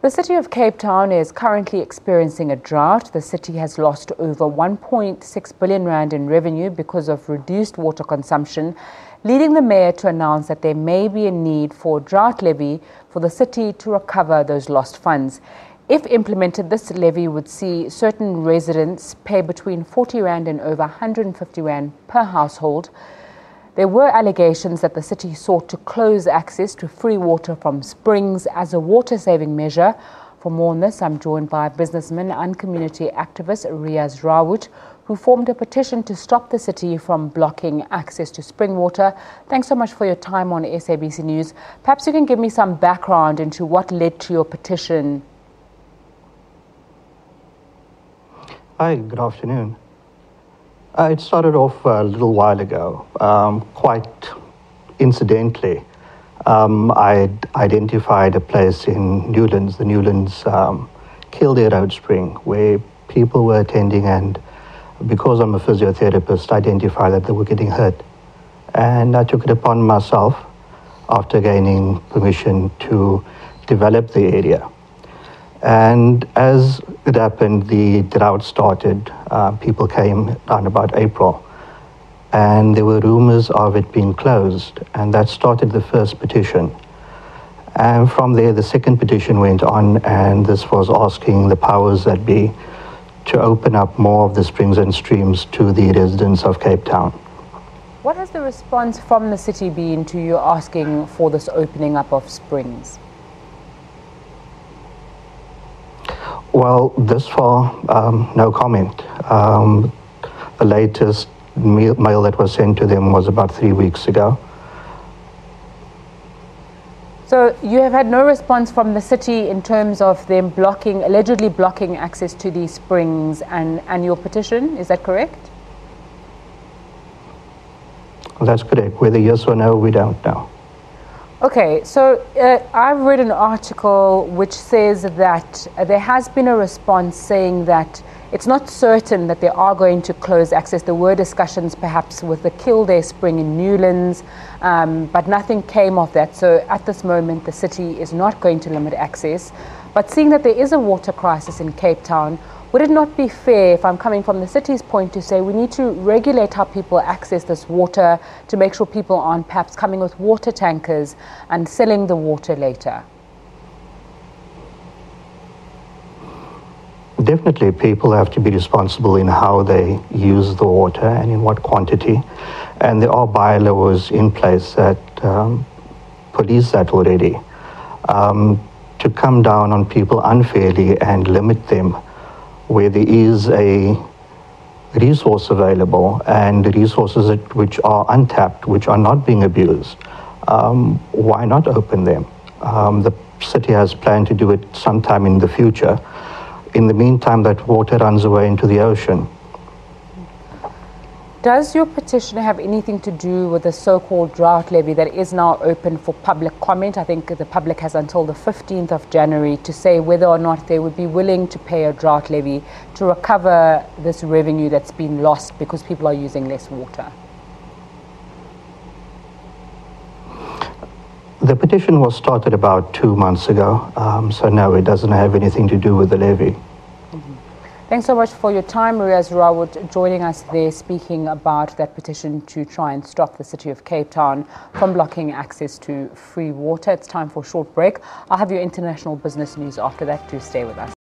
The city of Cape Town is currently experiencing a drought. The city has lost over 1.6 billion rand in revenue because of reduced water consumption, leading the mayor to announce that there may be a need for a drought levy for the city to recover those lost funds. If implemented, this levy would see certain residents pay between 40 rand and over 150 rand per household. There were allegations that the city sought to close access to free water from springs as a water-saving measure. For more on this, I'm joined by businessman and community activist Riyaz Rawoot, who formed a petition to stop the city from blocking access to spring water. Thanks so much for your time on SABC News. Perhaps you can give me some background into what led to your petition. Hi, good afternoon. It started off a little while ago, quite incidentally. I identified a place in Newlands, the Newlands Kildare Road Spring, where people were attending, and because I'm a physiotherapist, identified that they were getting hurt. And I took it upon myself, after gaining permission, to develop the area. And as it happened, the drought started. People came around about April, and there were rumors of it being closed, and that started the first petition. And from there, the second petition went on, and this was asking the powers that be to open up more of the springs and streams to the residents of Cape Town. What has the response from the city been to you asking for this opening up of springs? Well, this far, no comment. The latest mail that was sent to them was about 3 weeks ago. So you have had no response from the city in terms of them allegedly blocking access to these springs and your petition, is that correct? That's correct. Whether yes or no, we don't know. Okay, so I've read an article which says that there has been a response saying that it's not certain that they are going to close access. There were discussions perhaps with the Kildare Spring in Newlands, but nothing came of that. So at this moment, the city is not going to limit access. But seeing that there is a water crisis in Cape Town, would it not be fair, if I'm coming from the city's point, to say we need to regulate how people access this water to make sure people aren't perhaps coming with water tankers and selling the water later? Definitely, people have to be responsible in how they use the water and in what quantity. And there are bylaws in place that police that already. To come down on people unfairly and limit them where there is a resource available and resources which are untapped, which are not being abused, why not open them? The city has planned to do it sometime in the future. In the meantime, that water runs away into the ocean. Does your petition have anything to do with the so-called drought levy that is now open for public comment? I think the public has until the 15th of January to say whether or not they would be willing to pay a drought levy to recover this revenue that's been lost because people are using less water. The petition was started about 2 months ago, so no, it doesn't have anything to do with the levy. Thanks so much for your time, Riyaz Rawoot, joining us there, speaking about that petition to try and stop the city of Cape Town from blocking access to free water. It's time for a short break. I'll have your international business news after that. Do stay with us.